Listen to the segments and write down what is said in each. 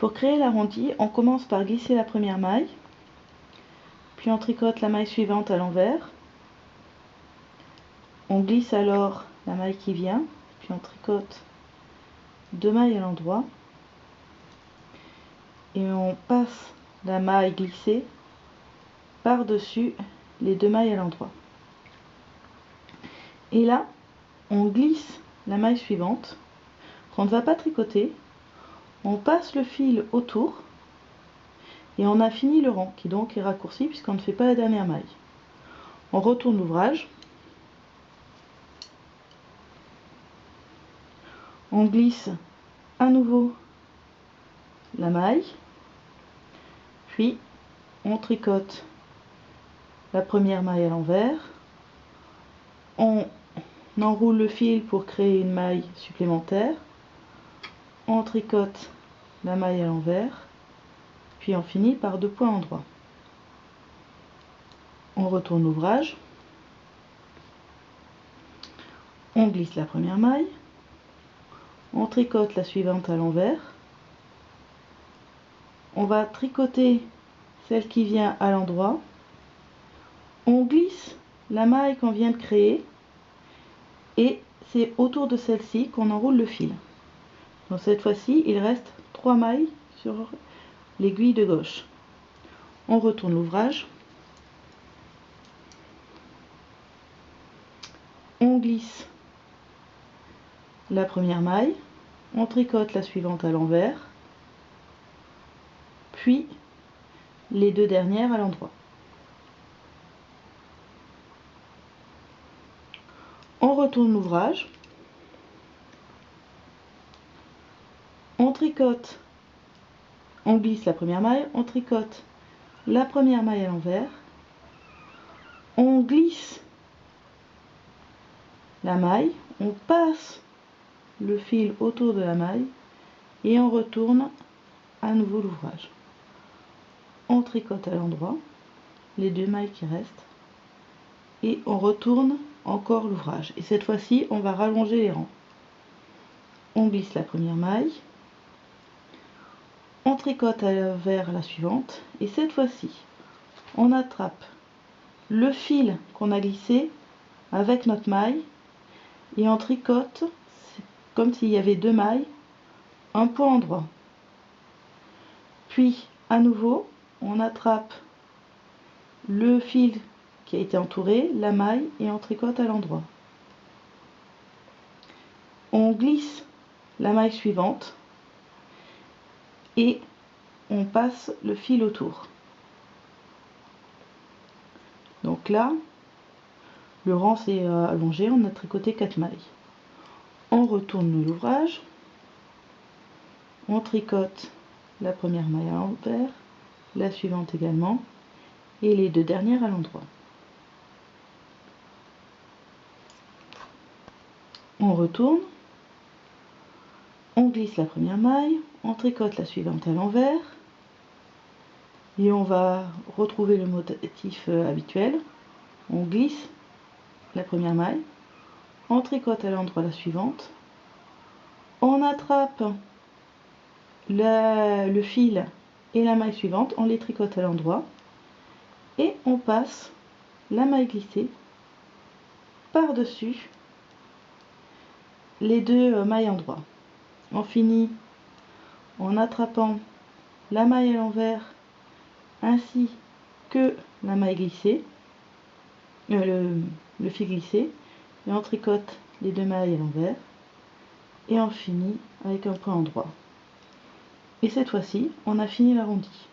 Pour créer l'arrondi, on commence par glisser la première maille, puis on tricote la maille suivante à l'envers. On glisse alors la maille qui vient, puis on tricote 2 mailles à l'endroit et on passe la maille glissée par-dessus les 2 mailles à l'endroit. Et là, on glisse la maille suivante qu'on ne va pas tricoter, on passe le fil autour et on a fini le rang qui donc est raccourci puisqu'on ne fait pas la dernière maille. On retourne l'ouvrage, on glisse à nouveau la maille, puis on tricote la première maille à l'envers, on enroule le fil pour créer une maille supplémentaire, on tricote la maille à l'envers, puis on finit par 2 points endroits. On retourne l'ouvrage, on glisse la première maille, on tricote la suivante à l'envers, on va tricoter celle qui vient à l'endroit, on glisse la maille qu'on vient de créer et c'est autour de celle-ci qu'on enroule le fil. Donc cette fois-ci, il reste 3 mailles sur l'aiguille de gauche. On retourne l'ouvrage, on glisse la première maille, on tricote la suivante à l'envers, puis les 2 dernières à l'endroit. On retourne l'ouvrage, on tricote, on glisse la première maille, on tricote la première maille à l'envers, on glisse la maille, on passe le fil autour de la maille et on retourne à nouveau l'ouvrage. On tricote à l'endroit les 2 mailles qui restent et on retourne encore l'ouvrage. Et cette fois-ci, on va rallonger les rangs. On glisse la première maille, on tricote à l'envers la suivante et cette fois-ci, on attrape le fil qu'on a glissé avec notre maille et on tricote comme s'il y avait 2 mailles, un point endroit. Puis à nouveau, on attrape le fil qui a été entouré, la maille et on tricote à l'endroit. On glisse la maille suivante et on passe le fil autour. Donc là, le rang s'est allongé, on a tricoté 4 mailles. On retourne l'ouvrage, on tricote la première maille à l'envers, la suivante également, et les 2 dernières à l'endroit. On retourne, on glisse la première maille, on tricote la suivante à l'envers, et on va retrouver le motif habituel. On glisse la première maille, on tricote à l'endroit la suivante, on attrape le fil et la maille suivante, on les tricote à l'endroit et on passe la maille glissée par-dessus les 2 mailles endroit. On finit en attrapant la maille à l'envers ainsi que la maille glissée, le fil glissé, et on tricote les 2 mailles à l'envers et on finit avec un point endroit. Et cette fois-ci, on a fini l'arrondi.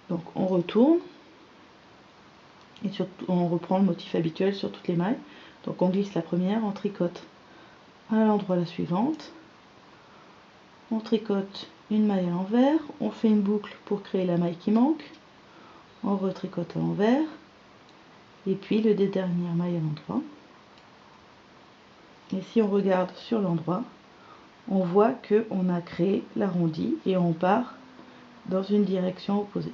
Donc on retourne et surtout, on reprend le motif habituel sur toutes les mailles. Donc on glisse la première, on tricote à l'endroit la suivante, on tricote une maille à l'envers, on fait une boucle pour créer la maille qui manque, on retricote à l'envers et puis le dernière maille à l'endroit. Et si on regarde sur l'endroit, on voit qu'on a créé l'arrondi et on part dans une direction opposée.